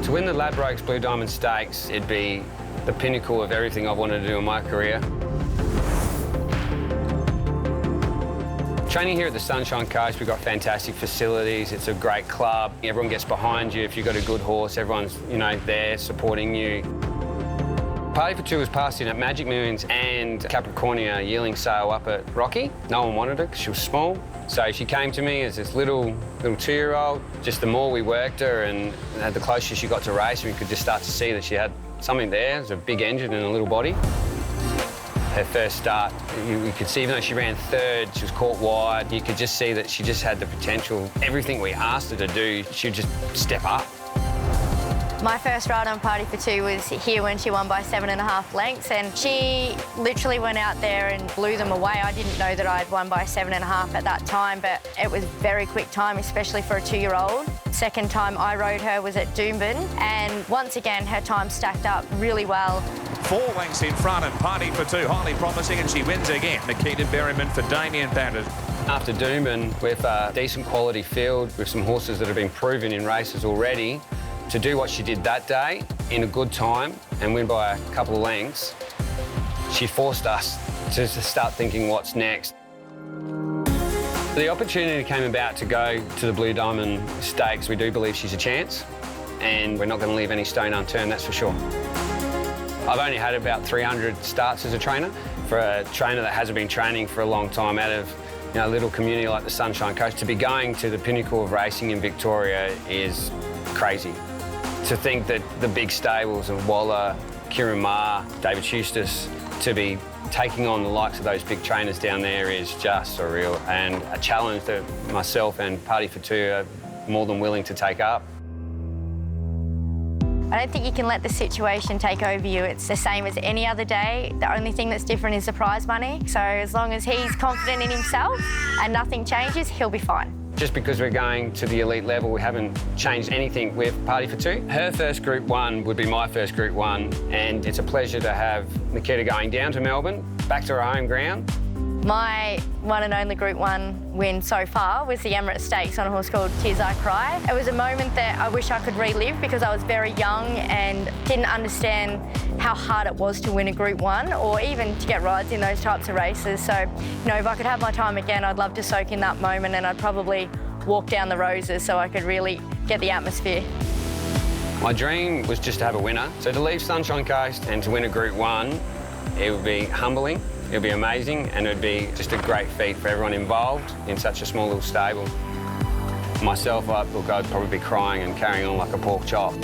To win the Ladbrokes Blue Diamond Stakes, it'd be the pinnacle of everything I've wanted to do in my career. Training here at the Sunshine Coast, we've got fantastic facilities. It's a great club. Everyone gets behind you. If you've got a good horse, everyone's, there supporting you. Party for Two was passed in at Magic Millions and Capricornia yearling sale up at Rocky. No one wanted her because she was small. So she came to me as this little 2-year-old. Just the more we worked her and the closer she got to racing, we could just start to see that she had something there. It was a big engine and a little body. Her first start, you could see, even though she ran third, she was caught wide, you could just see that she just had the potential. Everything we asked her to do, she would just step up. My first ride on Party for Two was here when she won by 7.5 lengths, and she literally went out there and blew them away. I didn't know that I'd won by 7.5 at that time, but it was very quick time, especially for a 2-year-old. Second time I rode her was at Doomben, and once again, her time stacked up really well. 4 lengths in front and Party for Two, highly promising, and she wins again. Nikita Berryman for Damien Batters. After Doomben, with a decent quality field, with some horses that have been proven in races already, to do what she did that day in a good time and win by a couple of lengths, she forced us to start thinking what's next. The opportunity came about to go to the Blue Diamond Stakes. We do believe she's a chance, and we're not going to leave any stone unturned, that's for sure. I've only had about 300 starts as a trainer. For a trainer that hasn't been training for a long time out of a little community like the Sunshine Coast, to be going to the pinnacle of racing in Victoria is crazy. To think that the big stables of Waller, Kieran Maher, David Eustace, to be taking on the likes of those big trainers down there is just surreal, and a challenge that myself and Party for Two are more than willing to take up. I don't think you can let the situation take over you. It's the same as any other day. The only thing that's different is the prize money. So as long as he's confident in himself and nothing changes, he'll be fine. Just because we're going to the elite level, we haven't changed anything with Party for Two. Her first Group 1 would be my first Group 1, and it's a pleasure to have Nikita going down to Melbourne, back to her home ground. My one and only Group 1 win so far was the Emirates Stakes on a horse called Tears I Cry. It was a moment that I wish I could relive because I was very young and didn't understand how hard it was to win a Group 1 or even to get rides in those types of races. So, if I could have my time again, I'd love to soak in that moment, and I'd probably walk down the roses so I could really get the atmosphere. My dream was just to have a winner. So to leave Sunshine Coast and to win a Group 1, it would be humbling. It would be amazing, and it would be just a great feat for everyone involved in such a small little stable. Myself, I'd probably be crying and carrying on like a pork chop.